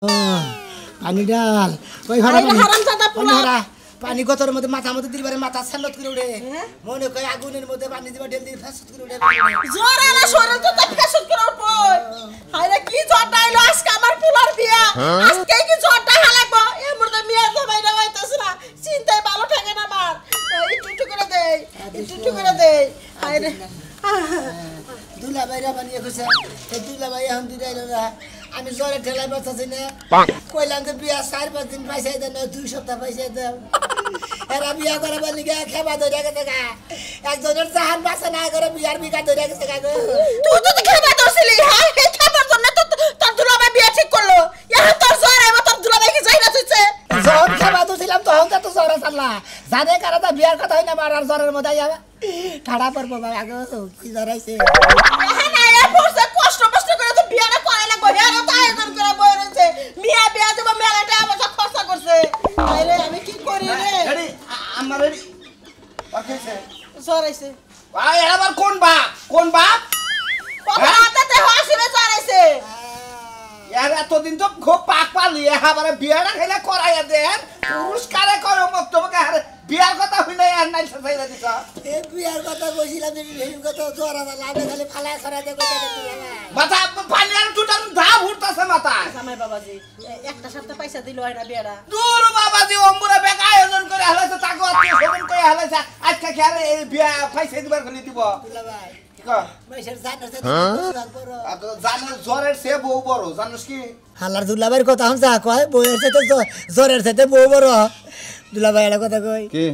পানি ডাল কই ভাড়া পানি হারামজাদা পোলা পানি গতর মধ্যে মাথা মধ্যে দিলবারে মাথা সালত করে উড়ে মনে কই আগুনের মধ্যে পানি দিবা ঢেল দিয়ে ফাসত করে উড়ে জোরে না সরে তো ফাসত করে উঠবো হায়রে কি জড়টা আইলো আজকে আমার পোলার বিয়া আজকে কি জড়টা হালাকবো এর মধ্যে মিয়া জমাইরা হইতাছে না চিন্তায় ভালো থাকে না আমার একটু করে দেই একটু করে দেই হায়রে দুলা বাইরা বানিয়ে কইছে এই দুলা ভাই এখন দিরাইলো না আমি জোরে ঠেলাই বসতাছি না কইলাম যে বিয়া 4-5 দিন পয়সা দেন 2 সপ্তাহ পয়সা দাও এরা বিয়া করে বলি গে খেবা ধরে গেছে গা একজনের জাহান বাসা না করে বিয়ার বিকা ধরে গেছে গা গো তুই তো খেবা দছিলি হ্যাঁ এই খাবার জন্য তো তোর দুলা ভাই বিয়া ঠিক করলো এখন তোর জ্বর আইবো তোর দুলা ভাই কি যাইনা তুইছে যখন খেবা দছিলাম তখন তো জ্বর আসলা জানে কারা তো বিয়ার কথা হই না মারার জ্বরের মধ্যে আইবা ঠাড়া পড়বো বাবা গো কি জ্বর আইছে হ্যাঁ না এ পড়ছে কষ্ট করে তো বিয়াটা করাই লাগবো হ্যাঁ তো আয়োজন করে বই রইছে মিয়া বিয়া দেব মেলাটা আমার খরচা করছে আরে আমি কি করি রে রেডি আমার রেডি ওকেছে জ্বর আইছে ভাই এবার কোন বাপ বাবা আতাতে হাসিরে জ্বর আইছে यार এতদিন তো খুব পাক পালি এবারে বিয়াটা খেলে করাইয়া দেন পুরস্কারে করো মক্তবকে আরে বিয়ার কথা হই না আর নাই সাইরা দিছ এই বিয়ার কথা কইছিলাম যে এই কথা জ্বর আসলা লাভে খালি ফালায় ছড়াই দে কইতে মাথা পানি আর টুটান ধা উঠতাছে মাথা জামাই বাবাজি একটা সপ্তাহ পয়সা দিল হয় না বিয়াটা দূর বাবাজি অম্বুরে বেক আয়োজন করে হালাইছে তাকো আত্মীয় স্বজন কই হালাইছে আজকে কি আরে এই বিয়া পয়সা দিবার কলি দিব ভাই কা মেশের জানার সাথে আত জানো জ্বরের সে বউ বড় জানোস কি হালার দুলাভাইয়ের কথা হন যা কয় বউয়ের সাথে জ্বরের সাথে বউ বড় দুলাভাই এর কথা কই কি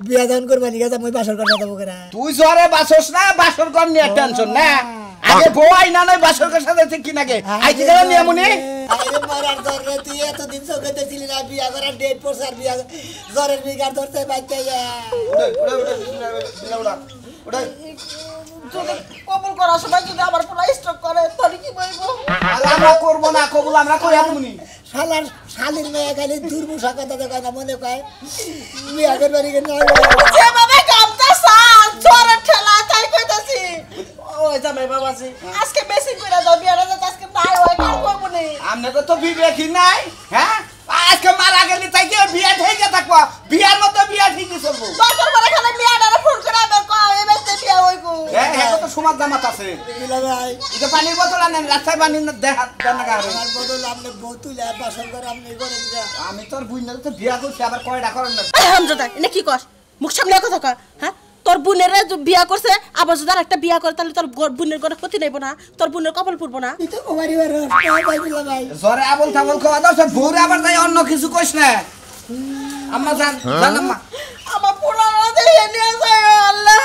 বিয়া দান করবানি গেছে মই বাসর করতে দেব করে তুই জ্বরে বাসস না বাসর কর নিয়ে টেনশন না আগে বউ আইনা নাই বাসর কর সাথে ঠিক কি নাকি আইতে গেল নিয়ে মনি আরে মারার জ্বরে তুই এতদিন চোখে দেখছিলি না বিয়া করার ডেট পড়ছে আর বিয়া জ্বরের বিগার ধরতে বাইতে ওটা যদি কবুল করার সময় যদি আমার পোলা স্ট্রোক করে তাহলে কি বলবো আমরা করব না কবুল আমরা কই আপনি শালার শালির মেয়ে খালি দুর্মুষা কথা দেখা না মনে কয় বিয়া করবানি কেন যে বাবা কামটা সাল জ্বরের ঠেলা তাই কইতাছি ওই জামাই বাবাজি আজকে বেশি কইরা দাও বিয়াটা যাতে আজকে নাই হয় কার করব নি আমনে তো বিবেকই নাই হ্যাঁ আজকে মারা গেলি তাই কি বিয়া ঠিক থাকবো বিয়ার মতো বিয়া ঠিকই চলবো দরকার পড়ে খালি বিয়াটারে ফোন করে আবার কয় এই বেতে বিয়া হইগো হ্যাঁ তো সমাজ জামাত আছে ভাই এটা পানির বোতল আনেন রাস্তায় পানি না দেখা জানা গারে আমার বদল আপনি বতুলে বাসন করে আপনি করেন যা আমি তোর বুইনা তো বিয়া করছি আবার কয়টা করেন না হামজাদা এনে কি কস মুখ সামনে কথা কয় হ্যাঁ তোর বোনের বিয়া করছে আবার যদি একটা বিয়া করে তাহলে তোর বোনের কোনো ক্ষতি নেব না তোর বোনের কপাল পুরবো না তুই তো কুমারী ভাই জ্বরে আবল তাবল খাওয়া দাও সব ভোরে আবার তাই অন্য কিছু কইস না আম্মা জান আম্মা আমার পোলারা দিয়ে নিয়ে যায় আল্লাহ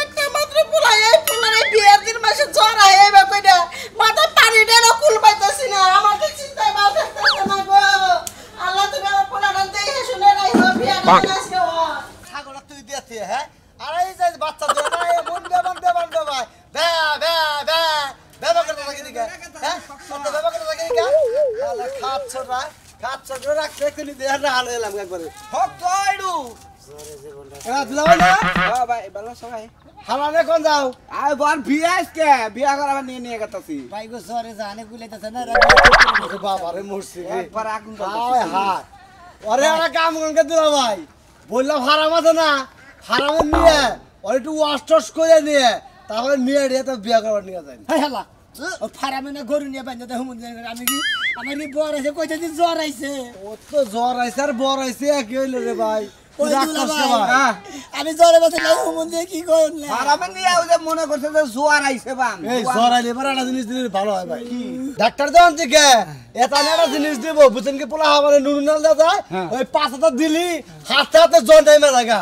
একটা মাত্র পোলা এই পোলারে বিয়ের দিন মাসে জ্বর আয় এবার কইরা মাথা পানি দেনো কুল পাইতাছি না আমার তো চিন্তায় মাথা থাকতেছে না গো আল্লাহ তুমি আমার পোলারা দেখে শুনে রাখো বিয়াটা আজকে ছাগল তুই দিতে হ্যাঁ আরে এই যে বাচ্চা ধরে না এই মন দেবান ভাই বে করে লাগে দিকা হ্যাঁ সব বেবা করে লাগে দিকা আলে খাপ ছড়া রাখতে কোনি দেয়ার না হাল এলাম একবারে হক তোইডু জোরে জীবনটা এরা দিলাও না হ্যাঁ ভাই ভালো সবাই হালারে কোন যাও আই বার বিয়া আজকে বিয়া করাবার নিয়ে গেতাছি ভাই গো জোরে জানে গুলাইতাছে না বাবা রে মরছি রে একবার আগুন হায় হায় ওরে আরে কাম কোনকে দিলা ভাই বললাম হারাম আছে না হারামে নিয়ে ওই একটু ওয়াশ করে নিয়ে তাহলে নিয়ে রে তো বিয়া করবার নিয়ে যায় হ্যাঁ হেলা ও ফারামে না গরু নিয়ে বান্ধা হুমুন আমি কি আমার কি বর আছে কইতে দিন জ্বর আইছে ও তো জ্বর আইছে আর বর আইছে কি হইলো রে ভাই আমি জ্বরে বসে নাই হুমুন দিয়ে কি কইন না আরামে নিয়ে ওই যে মনে করছে যে জোয়ার আইছে বান এই জ্বর আইলে পরে একটা জিনিস দিলে ভালো হয় ভাই ডাক্তার দেন থেকে এটা না একটা জিনিস দিব বুঝেন কি পোলা আমারে নুনুনাল দাদা ওই 5,000 দিলি হাতে জ্বর দেয় লাগা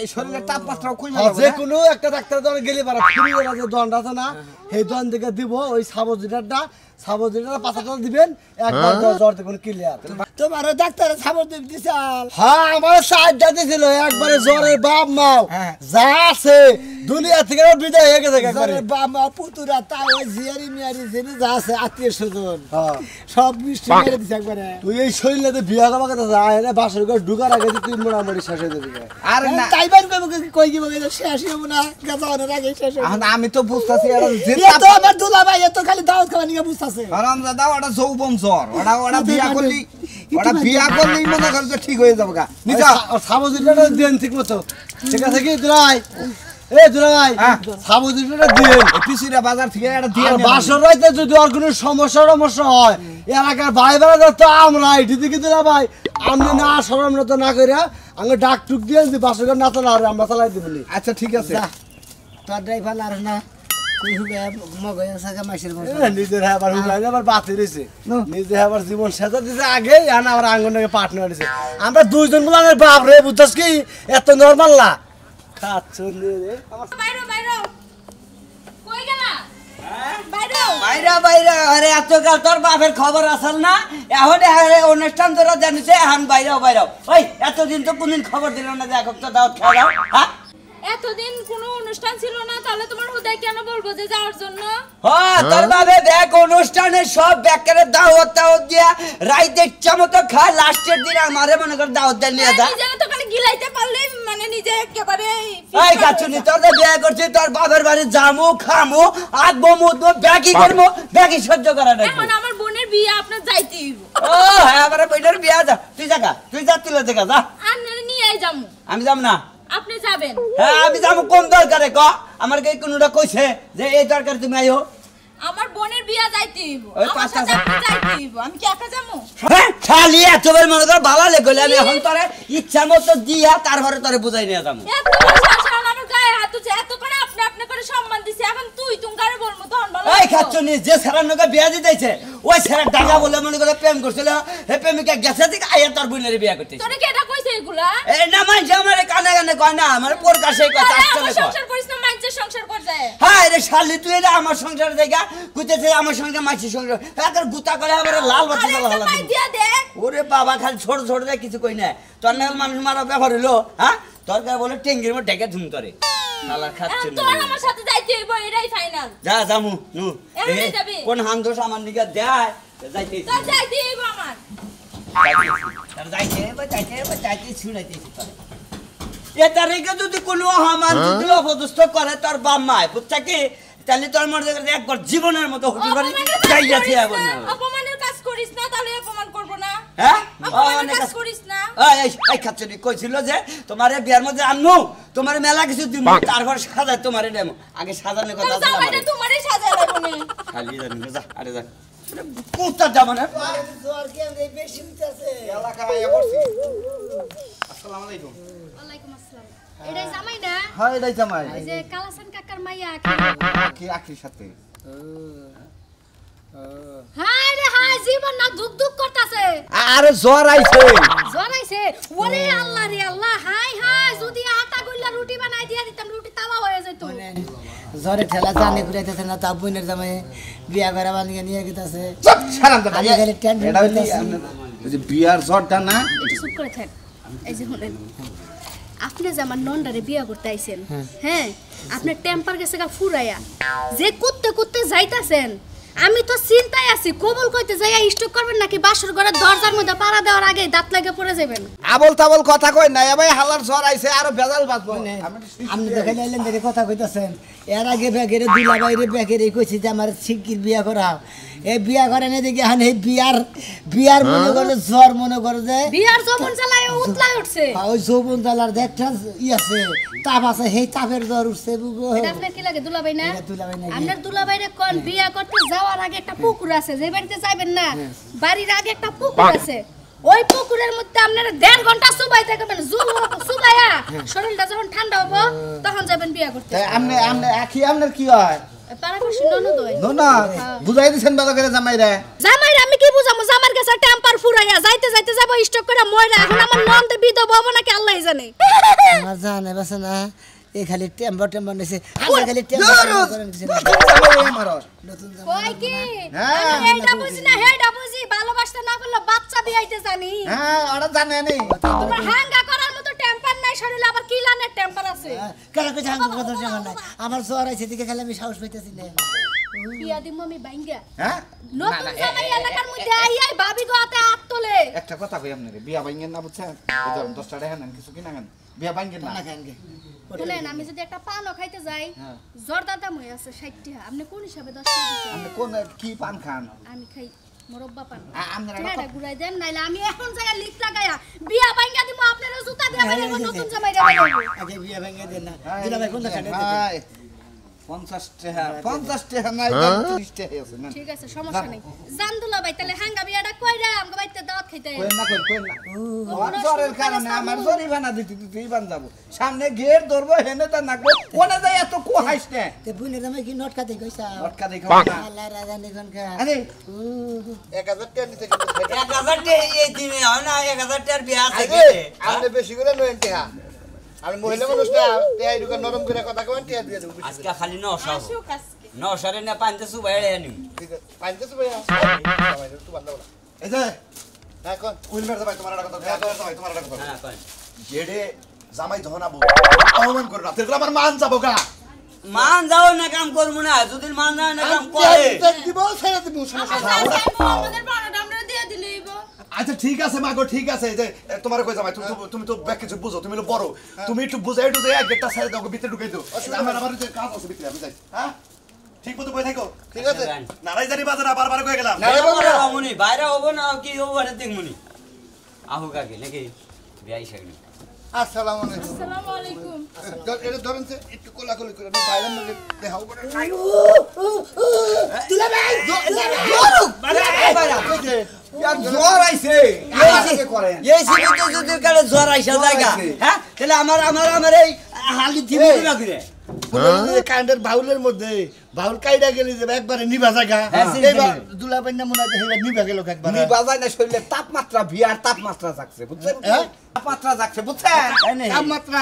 এই শরীরের তাপমাত্রা কই না যে কোনো একটা ডাক্তার দন গেলি পারে ফ্রি এর যে দন্ড আছে না সেই দন থেকে দিব ওই সাবজিটারটা 5,000 দিবেন একবার জ্বর দেখুন ক্লিয়ার তোমার ডাক্তার সাবর দিছাল হ্যাঁ আমার সাহায্য দিছিল একবারে জ্বরের বাপ মাও যা আছে দুনিয়া থেকে বিদায় হয়ে গেছে একবারে বাপ মা পুতুরা তাও জিয়ারি মিয়ারি জেনে যা আছে আত্মীয় স্বজন সব বৃষ্টি মেরে দিছে একবারে তুই এই শরীরে বিয়া করা কথা যায় না বাসর ঘর ঢুকার আগে তুই মোটামুটি শেষ হয়ে যাবি আরে না তাইবার কই কি বলে শেষ হবো না গাজা অনেক আগে শেষ হবে এখন আমি তো বুঝতাছি এটা এ তো আমার দুলা ভাই এ তো খালি দাওয়াত খাওয়া নিয়ে বুঝতাছে হারামজাদা ওটা যৌবন জ্বর ওটা বিয়া করলি মনে করে যে ঠিক হয়ে যাবে গা নিচা সাবুজিটা দেন ঠিক মতো ঠিক আছে কি দুলাই এ দুলাই সাবুজিটা দেন পিসিরা বাজার থেকে এটা দিয়ে আর বাসর রাইতে যদি আর কোনো সমস্যা হয় এলাকার ভাই বেড়া তো আমরা এটি দিকে দিলা ভাই আমি না সরম তো না কইরা আঙ্গ ডাক টুক দিয়ে যদি বাসর ঘর না চালা আমরা চালাই দিবনি আচ্ছা ঠিক আছে তোর ড্রাইভার আর না তুই হুবে মগয় সাগা মাসের বসে নিজের আবার হুলাইনে আবার বাতি রয়েছে নিজে আবার জীবন সেটা দিছে আগে আনা আবার আঙ্গনকে পার্টনার দিছে আমরা দুইজন গুলানের বাপ রে বুঝছস কি এত নরমাল না খাচ্ছ রে আমার বাইরো বাইরো কই গেলা বাইরা আরে এত কাল তোর বাপের খবর আসল না এখন অনুষ্ঠান তোরা জানিস এখন বাইরাও ওই এতদিন তো কোনদিন খবর দিল না যে এখন তো দাওয়াত খাওয়া দাও হ্যাঁ এতদিন কোনো অনুষ্ঠান ছিল না তাহলে তোমার হুদায় কেন বলবো যে যাওয়ার জন্য তোর বাপে দেখ অনুষ্ঠানে সব ব্যাকের দাওয়াত দিয়া রাইতে ইচ্ছা মতো খায় লাস্টের দিন আমারে মনে কর দাওয়াত দেন নিয়ে যা নিজে তো খালি গিলাইতে পারলে মানে নিজে একেবারে এই কাছুনি তোর যে বিয়ে করছি তোর বাপের বাড়ি জামু খামু আঁকবো মুদবো ব্যাকি করবো ব্যাকি সহ্য করা নাই এখন আমার বোনের বিয়ে আপনার যাইতেই হইব ও হ্যাঁ আমার বইটার বিয়া যা তুই যা তুলে দেখা যা আন্নারে নিয়ে যামু আমি যাব না আপনি যাবেন হ্যাঁ আমি যাবো কোন দরকারে ক আমার কে কোনটা কইছে যে এই দরকার তুমি আইও আমার বোনের বিয়া যাইতে হইব ওই আমার পাঁচটা সাথে আপনি যাইতে হইব আমি কি একা যামু হ্যাঁ খালি এতবার মনে কর ভালো লেগলে আমি এখন তোরে ইচ্ছা মতো দিয়া তারপরে তোরে বুঝাই নিয়ে যাবো এত শাসন আমার গায়ে হাত উঠছে এত করে আপনি করে সম্মান দিছে এখন তুই তুঙ্গারে বলমু তখন ভালো এই খাচ্ছনি যে সেরার নকে বিয়া দিতেছে ওই সেরা টাকা বলে মনে করে প্রেম করছিল হে প্রেমিকা গেছে দিকে আইয়া তোর বোনের বিয়া করতেছে তোরে কি এটা কইছে এগুলা এই না মানছে আমার কানে কানে কয় না আমার প্রকাশে কথা আরে আসলে আমার কয় সংসার করিস না মানুষের সংসার কর যায় হ্যাঁ রে শালি তুই এটা আমার সংসার দেখা কইতেছে আমার সঙ্গে মাছি সংসার একার গুতা করে আমার লাল বাতি আরে জ্বালা একটা হালা পাই দিয়া দেখ ওরে বাবা খালি ছোট ছোট দেখ কিছু কই না তোর নাল মানুষ মারা ব্যাপার হলো হ্যাঁ তোর গায়ে বলে টেঙ্গির মধ্যে ঢেকে ধুম তরে শালা খাচ্ছে এখন তোর আমার সাথে যাইতে হইব এটাই ফাইনাল যা জামু নু এমনি যাবি? কোন হান দোষ আমার নিগা দেয় যাইতে তোর যাইতে হইব আমার যাইতে শুনাইতেছি তোরে এ তারিখে যদি কোনো হামান যদি অপদস্থ করে তোর বাপ মায় বুঝছা কি তাহলে তোর মনে একবার জীবনের মতো হতে পারি যাইয়াছি এখন অপমানের কাজ করিস না তাহলে অপমান করব না হ্যাঁ অপমানের কাজ করিস না এই খাচ্ছনি কইছিল যে তোমার বিয়ার মধ্যে আনমু তোমার মেলা কিছু দিব তারপর সাজাই তোমার দেবো আগে সাজানোর কথা আছে জামাইটা তোমারই সাজায় রাখবো খালি জানি যা আরে যা কোথা যাব না জ্বর কি আমি বেশি হইতাছে এলাকা আইয়া পড়ছি আসসালামু আলাইকুম ওয়ালাইকুম আসসালাম। এটাই জামাই না? হ্যাঁ এটাই জামাই ওই যে কালাসান কাকার মাইয়া কি আখির সাথে হায় রে হায় জীবন না দুক দুক করতাছে আরে জ্বর আইছে জনাইছে ওরে আল্লাহ রে আল্লাহ হায় হায় যদি আটা গইলা রুটি বানাই দিয়া দিতাম রুটি তাওয়া হয়ে যেত জ্বরে ঠেলা জানি ঘুরাইতেছে না তা বোনের জামাই বিয়া করা বানিয়ে নিয়ে গেতাছে চুপ ছাড়াম তো আমি খালি টেনশন এটা হইছে ওই যে বিয়ার জ্বরটা না একটু চুপ করে থাক এই যে শুনেন আপনি যে আমার নন্ডারে বিয়া করতে আইছেন হ্যাঁ আপনার টেম্পার গেছে গা ফুরাইয়া যে কুত্তে কুত্তে যাইতাছেন আমি তো চিন্তায় আছি কবল কইতে যাইয়া স্টক করবেন নাকি বাসর ঘরের দরজার মধ্যে পাড়া দেওয়ার আগে দাঁত লাগে পড়ে যাবেন আবল তাবল কথা কই না ভাই হালার জ্বর আইছে আর বেজাল বাজবো আপনি তো খালি আইলেন দেখে কথা কইতাছেন এর আগে ব্যাগের দুলা বাইরে ব্যাগের কইছি যে আমার শিগগির বিয়া করা এই বিয়া করে না দেখি হান এই বিয়ার মনে করে জ্বর মনে করে যে বিয়ার যৌবন চালায় উতলায় উঠছে ওই যৌবন জালার দেখটা ই আছে তাপ আছে সেই তাপের জ্বর উঠছে এটা আপনার কি লাগে দুলাভাই না এটা দুলাভাই নাকি? আপনার দুলাভাইরে কোন বিয়া করতে যাওয়ার আগে একটা পুকুর আছে যে বাড়িতে যাবেন না বাড়ির আগে একটা পুকুর আছে ওই পুকুরের মধ্যে আপনারা 1.5 ঘন্টা সুবাইতে যাবেন সুবাইয়া শরীরটা যখন ঠান্ডা হবে তখন যাবেন বিয়া করতে আমনে আখি আমনের কি হয় পারাপাশি ননদ হয় না বুঝাই দিছেন ভালো করে জামাই রে জামাইরে আমি কি বুঝামু জামার কাছে টেম্পার ফুরাইয়া যাইতে যাইতে যাব স্টক করে মইরা এখন আমার নন্দে বিধবা হবো নাকি আল্লাহই জানে আমার জানে বাসে না এই খালি টেম্পার নিছে আমরা খালি টেম্পার কই কি হ্যাঁ। আমি এইটা বুঝি না হেডা বুঝি ভালোবাসতে না পারলে বাচ্চা দিয়াইতে জানি হ্যাঁ ওরা জানে নি তোমার হাঙ্গা করার মতো টেম্পার নাই শরীরে আবার কি লানের টেম্পার আছে কেন কইছে হাঙ্গা কথা জানা নাই আমার জ্বর আইছে দিকে খালি আমি সাহস পাইতেছি না বিয়া দিমু আমি বাইঙ্গা হ্যাঁ নতুন জামাই এলাকার মধ্যে আইয়াই ভাবি গো হাতে হাত তোলে একটা কথা কই আপনারে বিয়া ভাঙ্গেন না বুঝছেন এই ধরুন 10 টাকা দেন কিছু কিনা কেন বিয়া ভাঙ্গেন না বলেন আমি যদি একটা পানও খাইতে যাই জর্দার দাম হয়ে আছে 60 টাকা আপনি কোন হিসাবে 10 টাকা দিচ্ছেন আপনি কোন কি পান খান আমি খাই মোরব্বা পান আপনারা এটা ঘুরাই দেন নাইলে আমি এখন যাই লিখ লাগায়া বিয়া বাইঙ্গা দিমু আপনারা জুতা দিয়া বাইরে নতুন জামাই রে আগে বিয়া ভেঙে দেন না দুলাভাই কোনটা ছাড়ে 50 টাকা নাই 30 টাকা আছে না ঠিক আছে সমস্যা নাই জানদুলা ভাই তাহলে হাঙ্গা বিয়াটা কইরা আমগো বাইতে দাওয়াত খাইতে কোন না আমার জ্বরের কারণে আমার জরিমানা দিতেই বান যাব সামনে গেট ধরবো হেনে তা নাকবো কোনে যাই এত কোহাইস না তে বুনের জামাই কি নটকা দে কইছা লটকা দেখো না আল্লাহ রাজা নিগন কা আরে 1000 টাকা নিতে কিন্তু 1000 টাকা এই দিনে হয় না 1000 টাকার বিয়া আছে আপনি বেশি করে লয়েন টাকা আমি মহিলা মানুষ না টাকা এই দোকান নরম করে কথা কবেন টাকা দিয়ে দেব আজকে খালি 900 রে না পানতে সুবাইড়ে আনি ঠিক আছে পাইতেছ ভাই সবাই একটু বান্দা বলা এই যে এখন উইলমের ভাই তোমার একটা কথা ভাই তোমার একটা কথা হ্যাঁ কোন গেড়ে জামাই যখন আবো অপমান করো না তাহলে আমার মান যাবো গা মান যাও না কাম করবো না যদি মান যাও না কাম করে দিব ছেড়ে দিব সমস্যা আমাদের পানাটা আমরা দিয়ে দিলেইব আচ্ছা ঠিক আছে মাগো ঠিক আছে যে তোমার কই জামাই তুমি তো ব্যাক কিছু বুঝো তুমি বড় তুমি একটু বুঝাই এক গেটটা ছেড়ে দাও ভিতরে ঢুকাই দাও আমার যে কাজ আছে ভিতরে আমি যাই হ্যাঁ ঠিক মতো বই থাকো ঠিক আছে নারাই জানি বাজারে বারবার কই গেলাম মুনি বাইরে হবো না কি হবো এটা দেখ মুনি আহু কাকে নাকি বিয়াই শাগনি আসসালামু আলাইকুম আসসালামু আলাইকুম এটা ধরেন যে একটু কোলাকুলি করে বাইরের মধ্যে দেখাও করে দুলাভাই জ্বর আইছে এই সিবিতে যদি কালে জ্বর আইসা জায়গা হ্যাঁ তাহলে আমার এই হালি থিবি না করে কারেন্টের বাউলের মধ্যে বাউল কাইডা গেলি যে একবারে নিভা জায়গা এইবার দুলাভাই না মনে হয় হেবা নিভা গেল একবারে নি বাজায় না শরীরে তাপমাত্রা বিয়ার তাপমাত্রা যাচ্ছে বুঝছেন তাপমাত্রা যাচ্ছে বুঝছেন তাপমাত্রা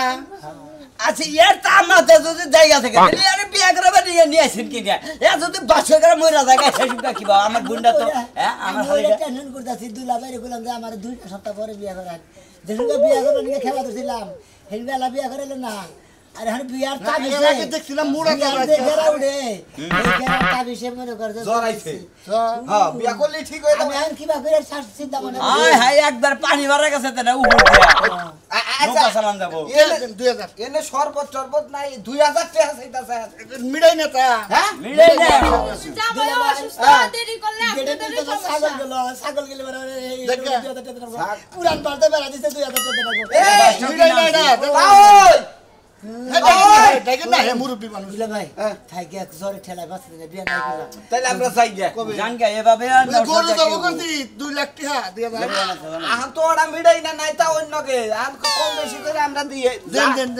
আচ্ছা ইয়ার তামাতে যদি জায়গা থাকে তাহলে আরে বিয়া করে নিয়ে আসেন কি এ যদি 500 করে মইরা জায়গা সেসুকা কি বা আমার গুন্ডা তো হ্যাঁ আমার আমি হালিটা টেনশন করতেছি দুলাভাই রে বললাম যে আমার 2 সপ্তাহ পরে বিয়া করার যেসুকা বিয়া করব নিয়ে খেলা ধরছিলাম সেই বেলা বিয়া করাইলো না আরে হন বিয়ার তা বিষয় আগে দেখছিলাম মুড়া ঘেরা উড়ে এই ঘেরা তা বিষয় মনে করছে জ্বর আইছে হ্যাঁ বিয়া করলে ঠিক হয়ে আমি যাবে আর কিবা করে চিন্তা মনে আয় হাই একবার পানি ভরা গেছে তে না উপর দিয়া নৌকা চালান যাব 2000 এনে শরবত টরবত নাই 2000 টাকা চাইতাছে মিড়াই না তা হ্যাঁ মিলে না জামাই অসুস্থ দেরি করলে গেড়ে আপনাদের তো ছাগল গেল দেখা। পুরান পাল্টে বেড়া দিতে 2000 টাকা মিড়াই না এটা ওই দেখেন না হে মুরব্বি মানুষ বুঝলে ভাই থাকে এক জোরে ঠেলায় বাঁচতে না বিয়া নাই করা তাইলে আমরা চাই গিয়া জান গে এভাবে আর গরু যাবো করছি 2 লাখ টাকা দিয়ে দাও আহান তো ওরা মিড়াই না নাই তা অন্যকে আহান কম বেশি করে আমরা দিয়ে দেন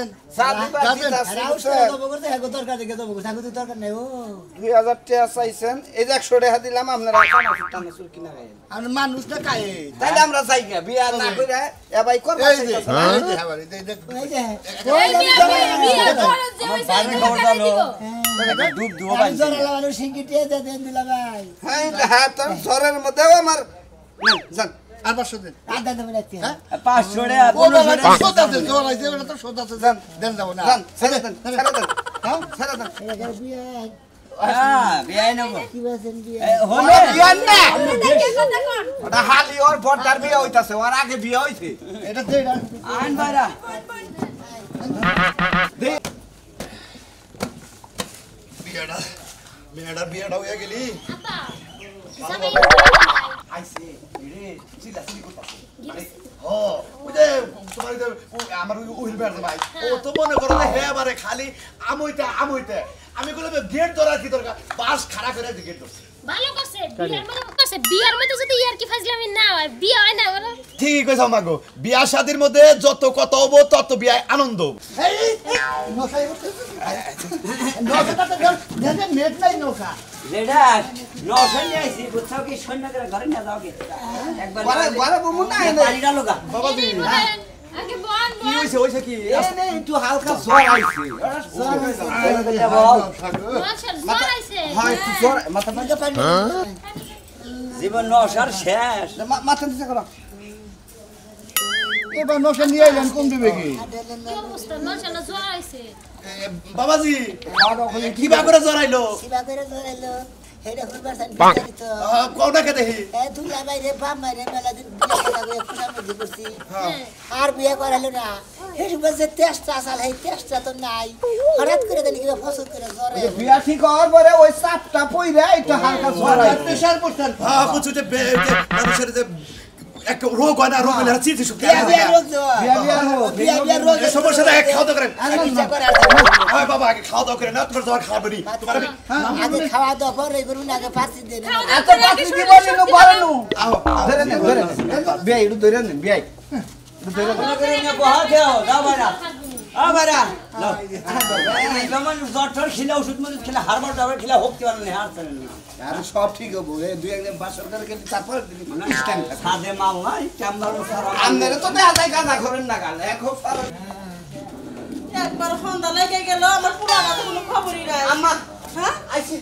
দেবো করতে হ্যাঁ দরকার দেখে দেবো সাগু তো দরকার নেই ও 2000 টাকা চাইছেন এই যে 100 টাকা দিলাম আপনারা টানাচুর কিনা গায়ে আর মানুষটা কায়ে তাইলে আমরা চাই গিয়া বিয়া না কইরা এ ভাই কোন এই যে এই যে এই বিয়ে করো যে আমার বাইরে খবর দাও ডুব দুও আমি বাইছে জোরে লাগানো সিঙ্গিটিয়ে দেন দিলা ভাই হ্যাঁ তোর জ্বরের মধ্যেও আমার জান আর 500 দেন আদা দেবেন একটি 500 রে ও বাবা সোদা আছে জোর আছে ওটা তো সোদা আছে জান দেন যাব না জান ছেড়ে দেন হ্যাঁ ছেড়ে দেন বিয়া হ্যাঁ বিয়াই নব কি বলছেন বিয়া হলো বিয়ান না দেখে কথা কোন ওটা হালি ওর বড়দার বিয়ে হইতাছে ওর আগে বিয়ে হইছে এটা দে আইন বাইরা বিয়েটা হয়ে গেলি আপা জামাই আইছে রে চিলা চিলি করতাছে ও ওই যে তোমার যে আমার উইল বেড়ে ভাই ও তো মনে করো যে হে আমারে খালি আমইতে আমি কইলাম গেট ধরা কি দরকার বাস খাড়া করে দি গেট ধরছে ভালো করছে বিয়ার মধ্যে যদি ইয়ার কি ফাজলামি না হয় বিয়া হয় না ওরা ঠিকই কইছাও মাগো বিয়া শাদির মধ্যে যত কত হবো তত বিয়ায় আনন্দ নেট নাই নৌকা লেডা নশন নিয়ে আইছি বুঝছাও কি সৈন্য করে ঘরে না যাও কি একবার ঘরে বমু না এনে পানি ডালো গা বাবা দি আগে বল কি হইছে কি এনে একটু হালকা জ্বর আইছে মাছের জ্বর আইছে হ্যাঁ একটু জ্বর মাথা মজা পানি জীবন নশার শেষ মাথা দিতে করো এবার নশা নিয়ে আইলেন কোন দিবে কি কি অবস্থা নরসানা জ্বর আইছে বাবাজি কিবা করে জড়াইলো সিবা করে ধরাইলো হেডা ফুলবার সান বিস্তারিত কোনটা কে দেখি দুলা বাইরে বাপ মারে মেলা দিন বিয়া করে পুরা মধ্যে করছি আর বিয়া করাইলো না হেডু বসে টেস্ট আসাল এই টেস্টটা তো নাই হঠাৎ করে দেন কি ফসল করে জ্বরে বিয়া ঠিক হওয়ার পরে ওই চাপটা পইরা একটু হালকা জ্বর প্রেসার পড়তেন বুঝছো যে মানুষের যে এক রোগ হয় না রোগ হলে চিঠি শুকে বিয়া রোগ বিয়া রোগ সমস্যাটা এক খাওয়া দাওয়া করেন আচ্ছা করে হয় বাবা আগে খাওয়া দাওয়া করেন না তোমার জ্বর খাবে নি তোমার আগে খাওয়া দাওয়া করে করুন আগে পাঁচি দেন এত পাখি দিব নিনু পারেনু ধরে নে বিয়া একটু ধরে নে বিয়া মনে করে নিয়ে বহা দেও যাও বাইরা বাইরা জ্বর খিলা ওষুধ মজুদ খেলে হারবার টাবার খেলে হোক পারেন না হার পারেন না আর সব ঠিক হবো এই দুই একদিন বাসর করে গেলে তারপর সাদে মাল নাই চামড়ার সারা আমনেরে তো দেখা যায় গাদা করেন না গাল এখন পারো একবার ফোনটা লেগে গেল আমার পুরানা তো কোনো খবরই নাই আম্মা হ্যাঁ আইছি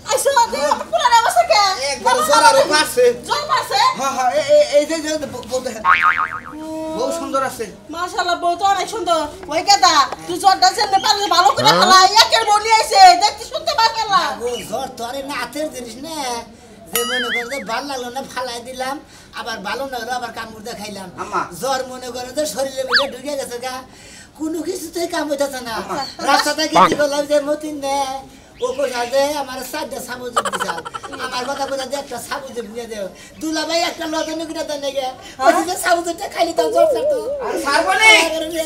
আইসো দে আমার পুরানা অবস্থা কে একবার সরারে পাশে জল পাছে হ্যাঁ হ্যাঁ এই যে বউ দেখেন বহু সুন্দর আছে মাশাআল্লাহ বউ তো অনেক সুন্দর ওই কেদা তুই জলটা সেমনে পারলে ভালো করে ফেলা একের বউ নিয়ে আইছে দেখতে শুনতে পারলা ও জ্বর তো আরে না হাতের জিনিস না যে মনে করে যে ভালো লাগলো না ফালাই দিলাম আবার ভালো না হলো আবার কামড় দেখাইলাম আম্মা। জ্বর মনে করে যে শরীরে মধ্যে ঢুকে গেছে গা কোনো কিছুতেই কাম হইতেছে না রাস্তাতে গিয়ে বললাম যে মতিন নে ও কোথা যে আমার সাইডে সাবুজ দিছাল আমার কথা কোথা যে একটা সাবুজ দিয়ে দেও দুলা ভাই একটা লতা নুকিটা দেন গে ওই যে সাবুজটা খাইলি তো জ্বর ছাড়তো আর সারবনে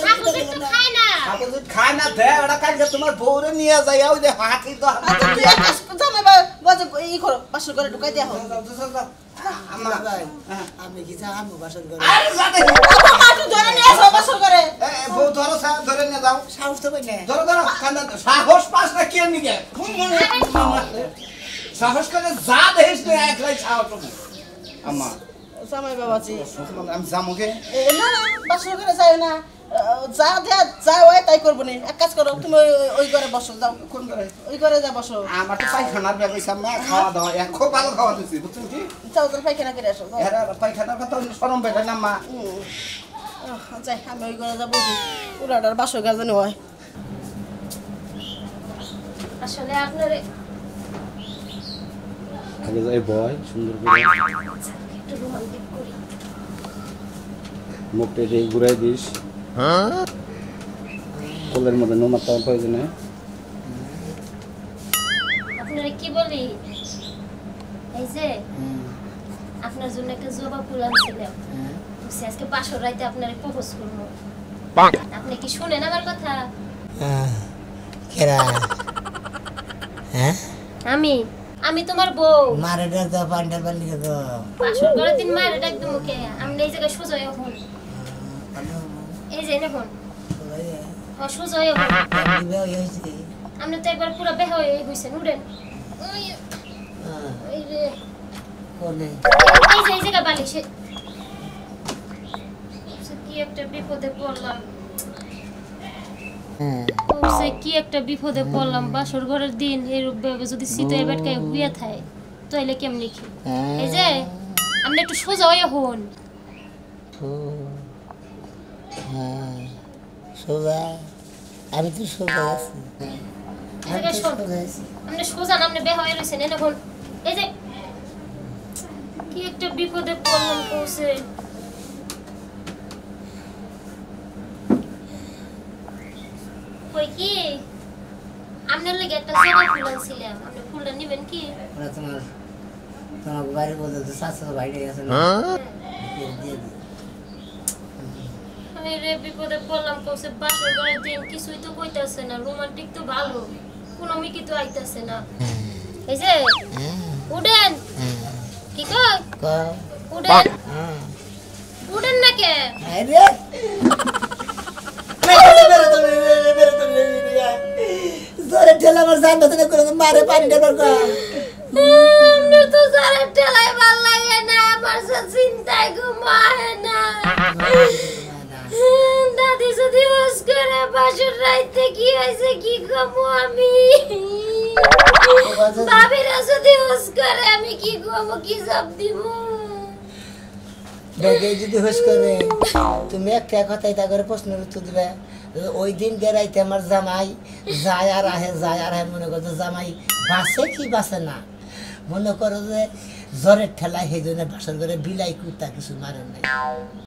সাবুজ একটু খায় না আপনি যদি খায় না দে ওটা কালকে তোমার বউরে নিয়ে যাই ওই যে হাতি তো তুই এক কাজ জামাই বাজে ই করো পাশে করে ঢুকাই দেয়া হোক আমার ভাই আমি কি জানো বাসর করে আরে যাতে মাটু ধরে নিয়ে আসো পাশে করে বউ ধরো ধরে নিয়ে যাও সাহস তো পাই না ধরো ধরো কান্দা সাহস পাস না কি নিকে সাহস করে যা দেখিস না একলাই সাহস আম্মা জামাই বাবাজি আমি যামোগে না পাশে করে যাই না যা দেয়া যা হয় তাই করবো না এক কাজ করো তুমি ওই ঘরে বসো যাও কোন করে ওই ঘরে যা বসো আমার তো পায়খানার ব্যবস্থা মা খাওয়া দাওয়া খুব ভালো খাওয়া দিচ্ছি বুঝছেন কি যাও তোর পায়খানা করে আসো যাও। এরা পায়খানার কথা সরম পেলে না মা যাই আমি ওই ঘরে যাবো পুরাটার বাসো ঘর জানি হয় আসলে আপনার আগে যাই বয় সুন্দর করে একটু রোমান্টিক করি মুখটা দিয়ে ঘুরাই দিস কোলের মধ্যে নোমার তার প্রয়োজনে আপনারা কি বলি এই যে আপনার জন্য একটা জবা ফুল আনছিলাম বুঝছি আজকে বাসর রাইতে আপনার প্রপোজ করবো আপনি কি শুনেন আমার কথা কেরা হ্যাঁ আমি তোমার বউ মারে ডাক দাও পান্ডার বালি দাও বাসর করে দিন মায়ের ডাক দেবো কে আমি এই জায়গায় সোজা হয়ে হন এই যে দেখুন সোজা হয়ে হন আপনি তো একবার পুরো বেহ হয়ে গেছেন উঠেন ওই রে এই যে এই জায়গা বালিশে কি একটা বিপদে পড়লাম কি একটা বিপদে পড়লাম বাসর ঘরের দিন এরূপ ভাবে যদি শীতের বেটকায় হুইয়া থাকে তাহলে কেমন লিখি এই যে আপনি একটু সোজা হয়ে হন সোজা আমি তো সোজা আছি এই জায়গায় শোন আপনি সোজা না আপনি বেহ হয়ে রয়েছেন এনে হন এই যে কি একটা বিপদে পড়লাম কৌশে কই কি আপনার লাগে একটা জবা ফুল আনছিলাম আপনি ফুলটা নেবেন কি ওরা তোমার তোমার বাড়ি বলতে তো শাশুড়ি বাইরে আছে না দিয়ে দিই আমি রে বিপদে পড়লাম কৌশে বাসর ঘরের দিন কিছুই তো কইতাছে না রোমান্টিক তো ভালো কোনো মিকি তো আইতাছে না এই যে উডেন কি কই উডেন উডেন না কে আরে জোরে ঠেলা আমার জান না করে মারে পানি দেবার কা আমরা তো সারা ঠেলাই ভাল লাগে না আমার সব চিন্তায় ঘুমায় না দাদি যদি ওস করে বাসর রাইতে কি হয়েছে কি কমু আমি ভাবিরা যদি ওস করে আমি কি কমু কি সব দিব বেগে যদি হোস করে তুমি একটা কথাই তা করে প্রশ্নের উত্তর দিবে ওই দিন গেরাইতে আমার জামাই যায় আর আহে মনে করতো জামাই বাসে কি বাসে না মনে করো যে জ্বরের ঠেলায় সেই জন্য বাসর করে বিলাই কুত্তা কিছু মারেন নাই